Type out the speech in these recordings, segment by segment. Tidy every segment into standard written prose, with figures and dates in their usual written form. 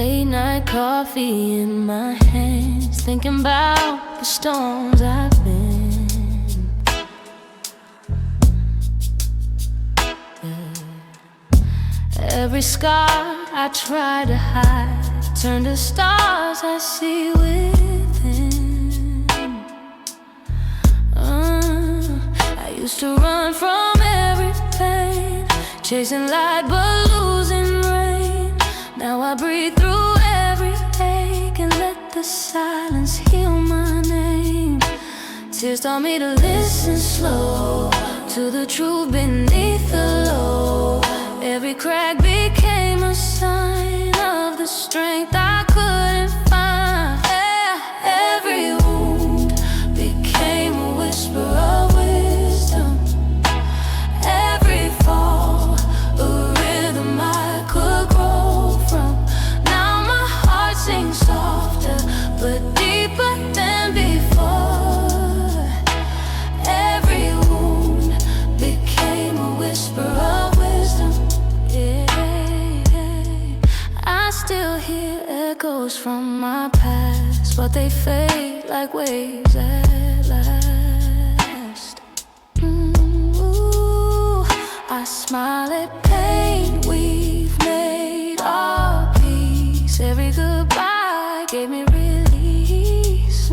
Late night coffee in my hands, thinking about the storms I've been. Every scar I try to hide turn to stars I see within. I used to run from every pain, chasing light but losing rain. Now I breathe through every ache and let the silence heal my name. Tears taught me to listen slow to the truth beneath the low. Every crack became a sign of the strength I couldn't find. Every wound became a whisper of wisdom. Every fall, a rhythm I could grow from. Now my heart sings softer but deeper than before. Every wound became a whisper of wisdom. I still hear echoes from my past, but they fade like waves at last. Ooh, I smile at pain, we've made our peace. Every goodbye gave me release.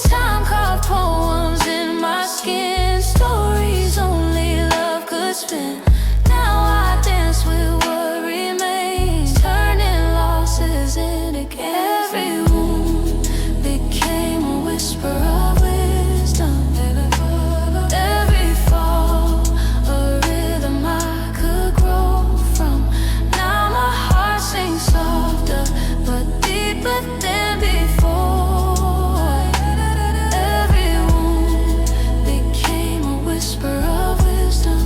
Time carved poems in my skin, stories only love could spin. Now I dance with what remains, turning losses into gains. Every wound became a whisper of wisdom. Every fall, a rhythm I could grow from. Now my heart sings softer but deeper than before. Every wound became a whisper of wisdom.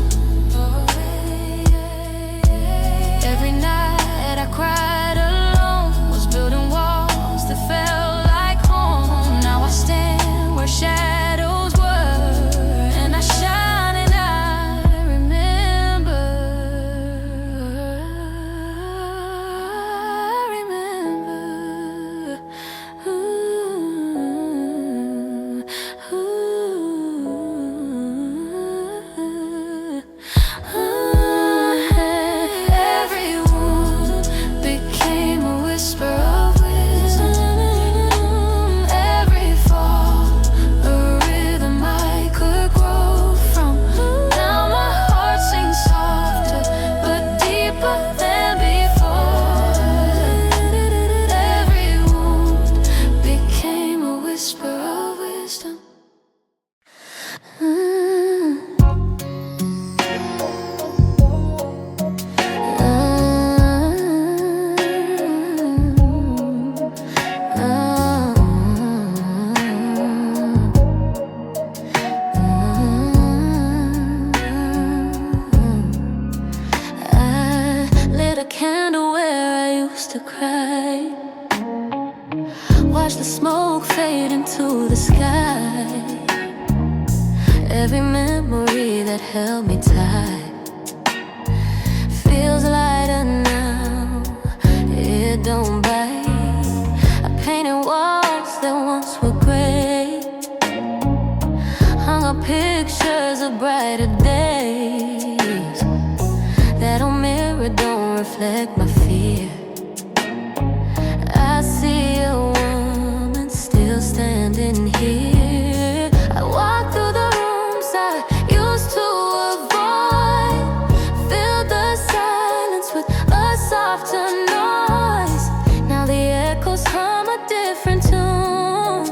Every night I cried alone, was building walls that felt like home. Now I stand where shadows were, and I shine and I remember. Every wound became a whisper of wisdom. Every fall, a rhythm I could grow from. Now my heart sings softer but deeper than before. Every wound became a whisper of wisdom. I lit a candle where I used to cry, watch the smoke fade into the sky. Every memory that held me tight feels lighter now, it don't bite. I painted walls that once were gray, hung up pictures of brighter days. That old mirror don't reflect my fear. I see a woman still standing here. I walk through the rooms I used to avoid, fill the silence with a softer noise. Now the echoes hum a different tune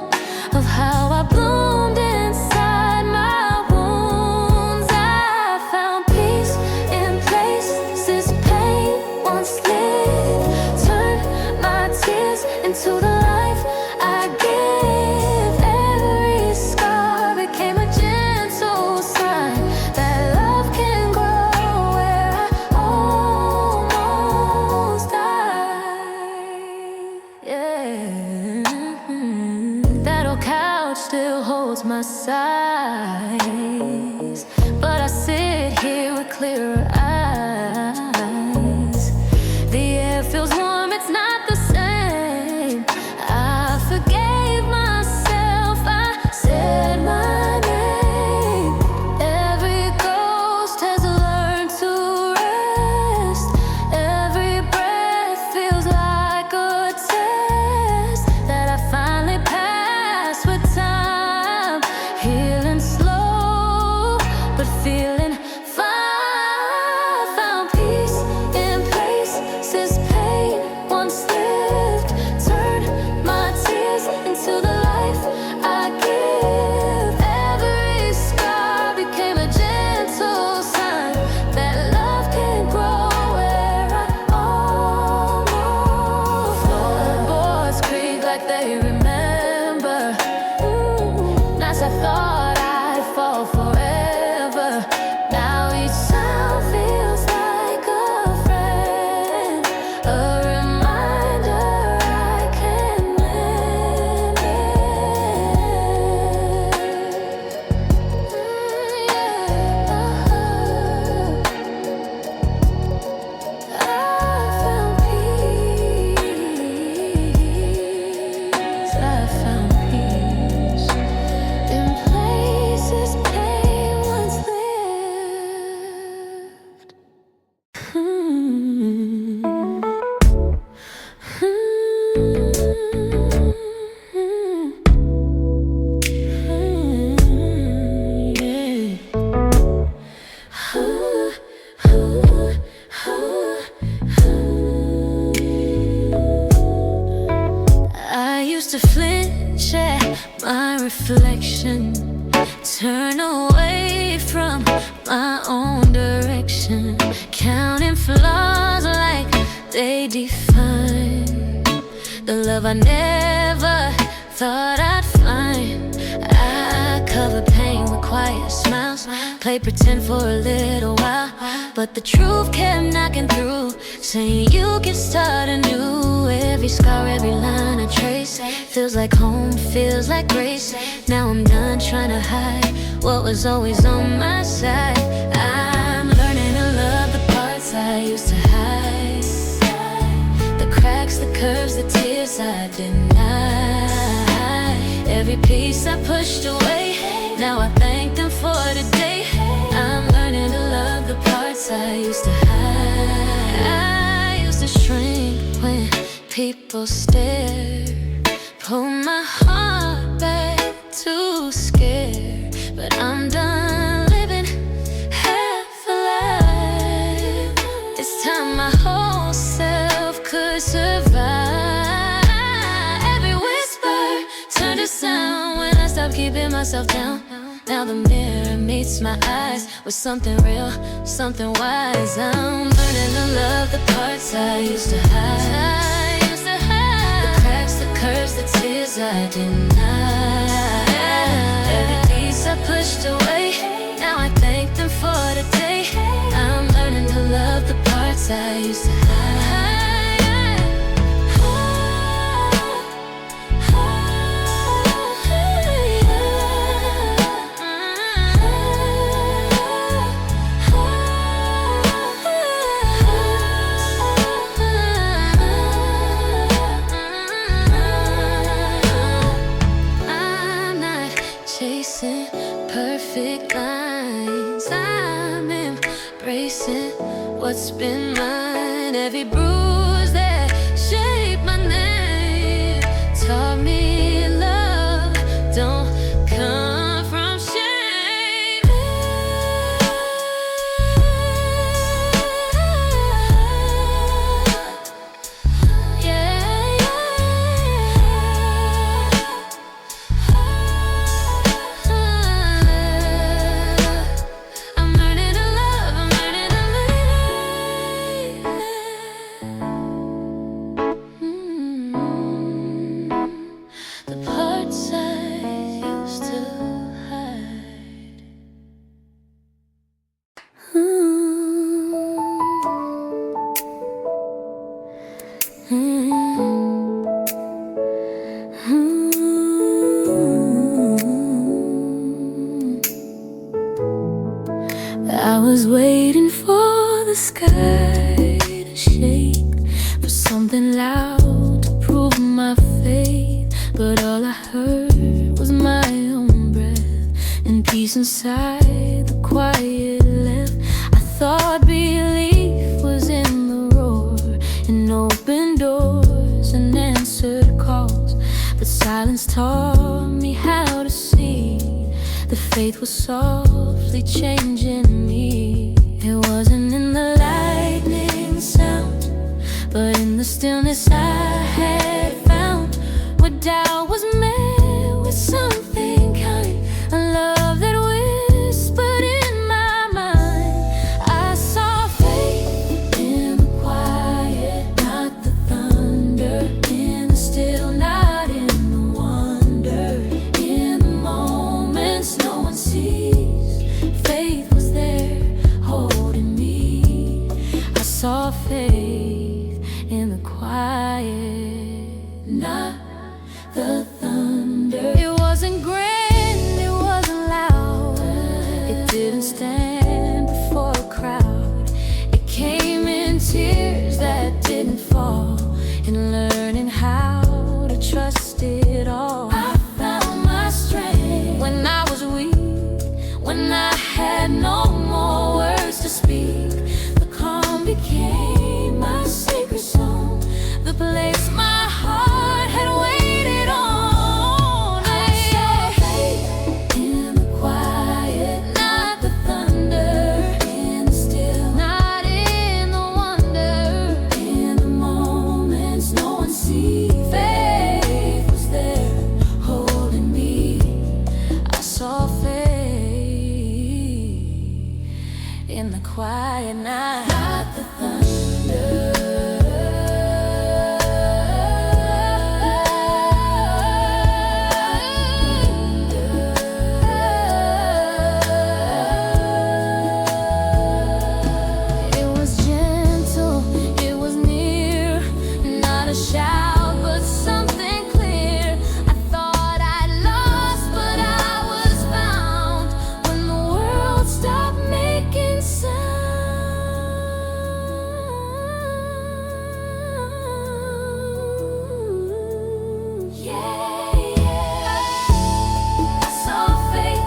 of how I bloomed inside my wounds. I found peace in places pain once lived, turned my tears into the life I give. Every scar became a gentle sign that love can grow where I almost died. Yeah. That old couch still holds my sighs, but I sit here with clearer eyes. reflection, turn away from my own direction, counting flaws like they define the love I never thought I'd find. I cover pain with quiet smiles, play pretend for a little while, but the truth kept knocking through, saying you can start anew. Every scar, every line I trace feels like home, feels like grace. Now I'm done trying to hide what was always on my side. I'm learning to love the parts I used to hide, the cracks, the curves, the tears I denied. Every piece I pushed away, now I thank them for today. I'm learning to love the parts I used to hide. I used to shrink when people stare, pull my heart back, too scared. But I'm done living half alive. It's time my whole self could survive. Every whisper turned to sound when I stopped keeping myself down. Now the mirror meets my eyes with something real, something wise. I'm learning to love the parts I used to hide, the cracks, the curves, the tears I denied. Every piece I pushed away, now I thank them for today. I'm learning to love the parts I used to hide. Chasing perfect lines, I'm embracing what's been mine. Every bruise that shaped my name taught me love don't come from shame. Yeah, I'm learning to love, I'm learning to live. The parts I used to hide. I was waiting for the sky to shake, for something loud to prove my faith. But all I heard was my own breath, and peace inside the quiet left. I thought belief was in the roar, and open doors and answered calls. But silence taught me how to see. The faith was softly changing me. It wasn't in the lightning sound, but in the stillness I had found, where doubt was met with something kind, a love that whispered in my mind. I saw faith in the quiet, not the thunder, in the still, not in the wonder, in the moments no one sees. Faith was there holding me. I saw faith in the quiet, not the thunder. It wasn't grand, it wasn't loud, it didn't stand before a crowd. It came in tears that didn't fall, in learning how to trust it all. I found my strength when I was weak, when I had no more words to speak. The calm became my sacred song, the place my heart had waited on. I saw faith in the quiet, not the thunder, in the still, not in the wonder, in the moments no one sees. Faith was there holding me. not the thunder. It was gentle, it was near, not a shout, but something clear. I thought I'd lost, but I was found when the world stopped making sound. Yeah, I saw faith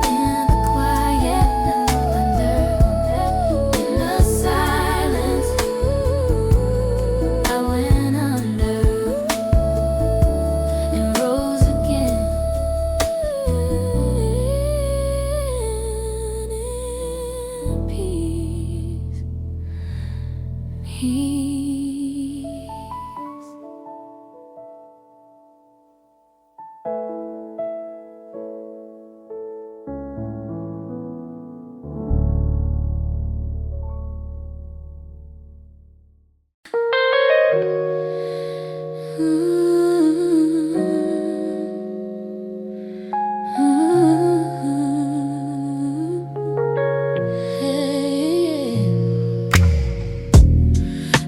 in the quiet thunder, in the silence. I went under and rose again in peace, peace.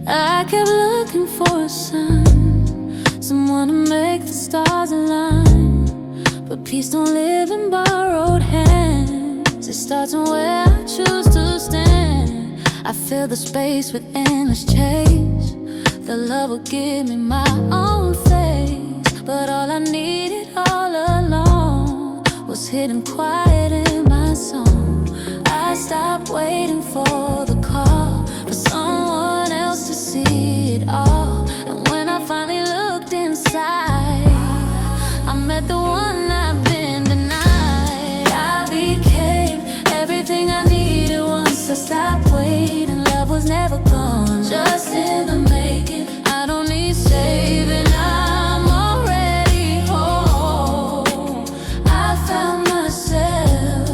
I kept looking for a sign, someone to make the stars align. But peace don't live in borrowed hands. It starts from where I choose to stand. I fill the space with endless change. The love will give me my own face. But all I needed all along was hidden quiet in my song. I stopped waiting for the call, for someone else to see it all. And when I finally looked inside, I met the one I've been denied. I became everything I needed once I stopped waiting. Love was never gone, just in the making. I don't need saving, I'm already home. I found myself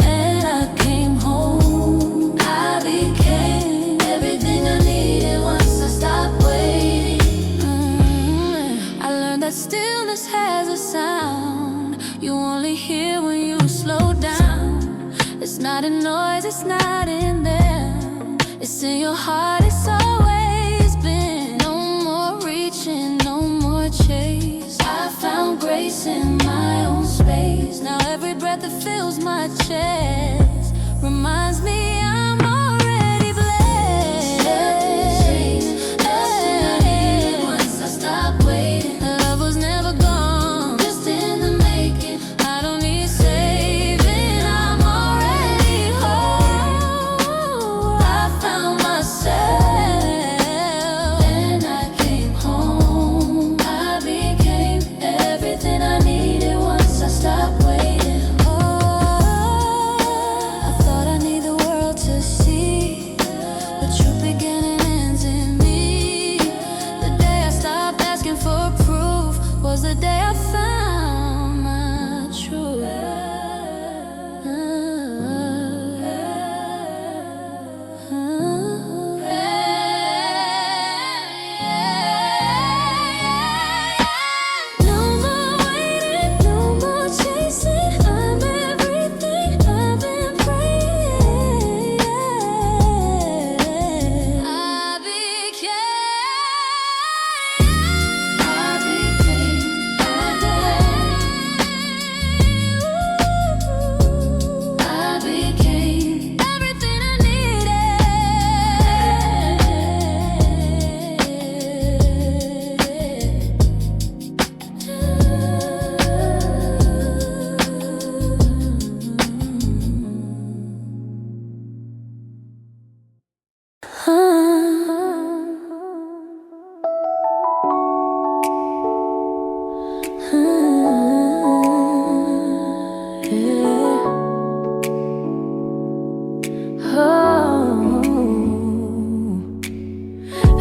and I came home. I became everything I needed once I stopped waiting. I learned that stillness has a sound you only hear when you slow down. It's not in noise, it's not in them, it's in your heart, it's always been. No more reaching, no more chase. I found grace in my own space. Now every breath that fills my chest reminds me I'm already blessed. Nothing I needed once I stopped waiting. Love was never gone, just in the making. I don't need saving, I'm already whole. I found myself and I came home. I became everything I needed once I stopped waiting. I thought I need the world to see the truth began and ends in me. The day I stopped asking for proof was the day I found my truth. No more waiting, no more chasing. I'm everything I've been praying. I became everything I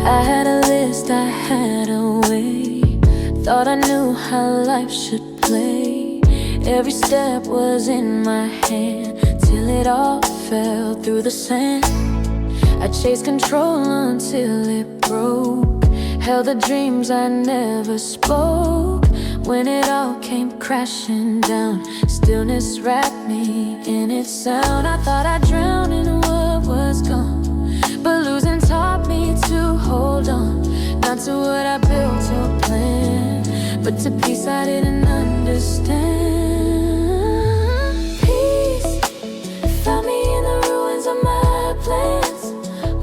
I had a list, I had a way. Thought I knew how life should play. Every step was in my hand. till it all fell through the sand. I chased control until it broke, held the dreams I never spoke. When it all came crashing down, stillness wrapped me in its sound. I thought I'd drown in what was gone, but losing taught me to hold on. Not to what I built or planned, but to peace I didn't understand. Peace found me in the ruins of my plans,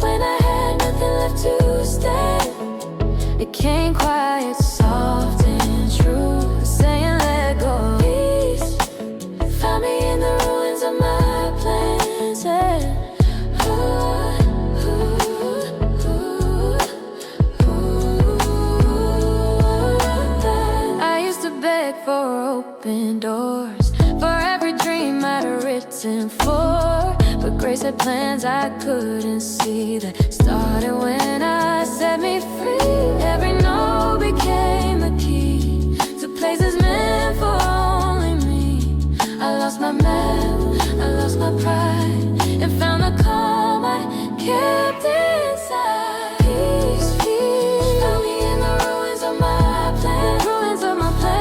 when I had nothing left to stand. It came quiet, soft and true, saying let go. Peace found me in the ruins of my plans, yeah. For open doors, for every dream I'd written for, but grace had plans I couldn't see that started when I set me free. Every no became the key to places meant for only me. I lost my map, I lost my pride, and found the calm I kept inside. Peace, peace, found me in the ruins of my plans, ruins of my plans.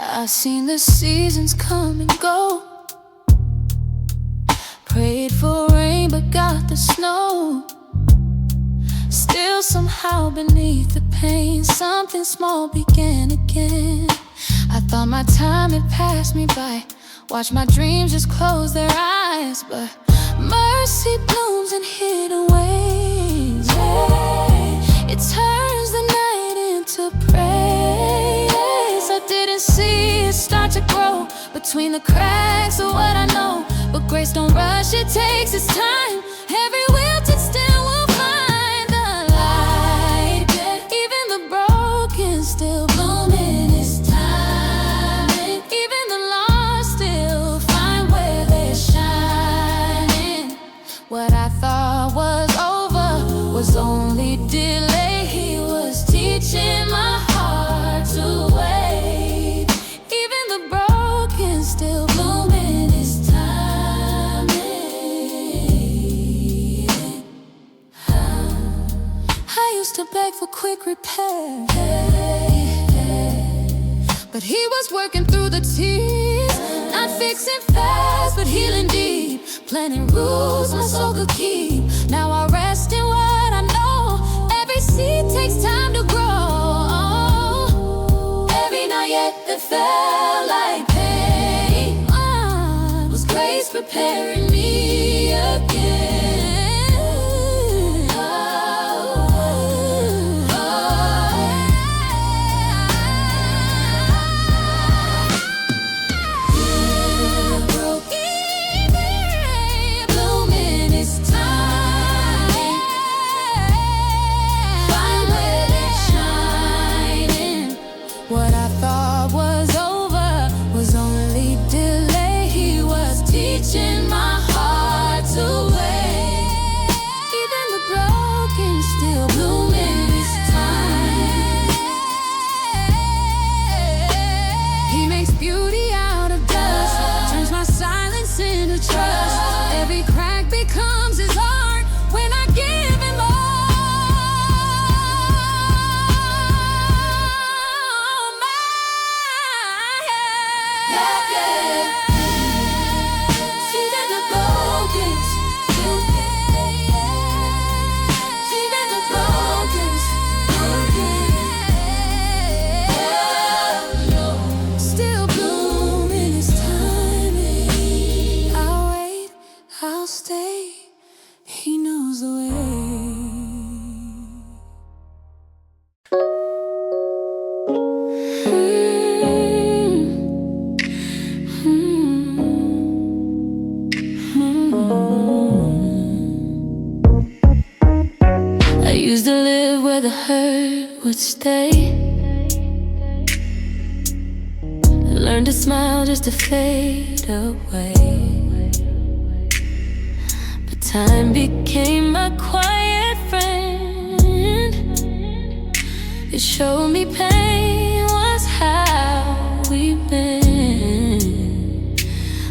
I've seen the seasons come and go, prayed for rain but got the snow. Still somehow beneath the pain, something small began again. I thought my time had passed me by, watched my dreams just close their eyes, but mercy blooms in hidden ways. It turns the night into praise. I didn't see it start to grow between the cracks of what I know, but grace don't rush, it takes its time. Every wilted stem will find the light. Even the broken still bloom in its time. Even the lost still find where they're shining. What I thought was over was only delay. He was teaching my heart to wait. Even the broken still bloom in its time. I used to beg for quick repair, but he was working through the tears. Not fixing fast, but healing deep. Planting rules my soul could keep. Now I rest in what I know. Every seed takes time to grow. Every night yet that felt like pain was grace preparing me again. Find where they're shining. I'll stay, he knows the way. I used to live where the hurt would stay. Learned to smile just to fade away. Time became my quiet friend. It showed me pain was how we been.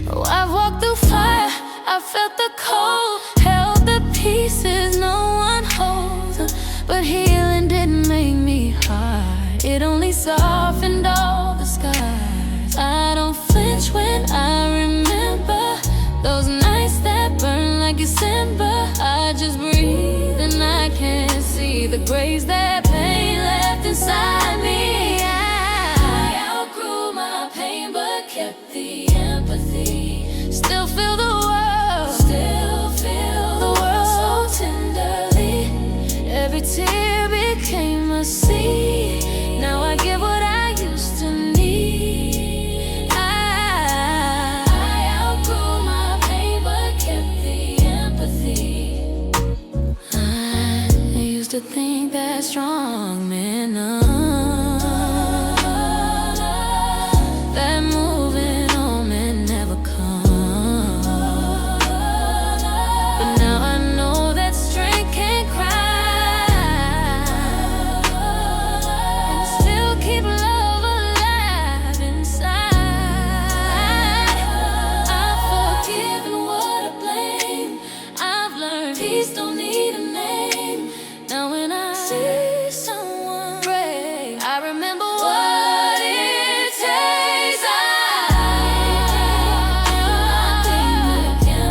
Oh, I've walked through fire, I felt the cold, held the pieces no one holds. But healing didn't make me hard, it only softened all the scars. I don't flinch when I remember those nights that burn like December. I just breathe and I can't see the grace that pain left inside me. I outgrew my pain but kept the empathy. Still feel the world, so tenderly. Every tear became a seed. Now I get what I used to need. I outgrew my pain but kept the empathy. I used to think that strong men that moving on may never come. But now I know that strength can cry and still keep love alive inside. I've forgiven what I blame. I've learned peace don't need a name. Now when I see someone brave, I remember what it takes. I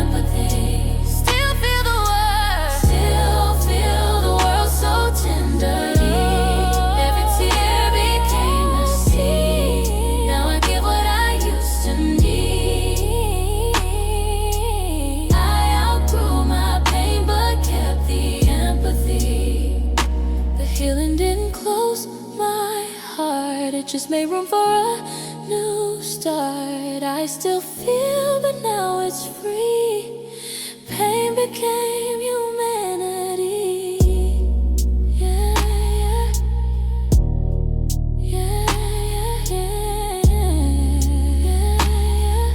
empathy. Still feel the world so tenderly. Every tear became a seed. Now I get what I used to need. I outgrew my pain but kept the empathy. The healing didn't close my heart, it just made room for a new start. I still feel, but now it's free. Pain became humanity. Yeah, yeah, yeah, yeah.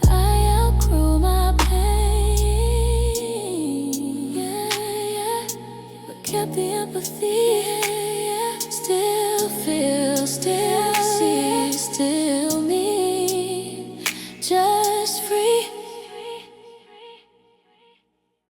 I outgrew my pain. Yeah, but kept the empathy. Still feel, still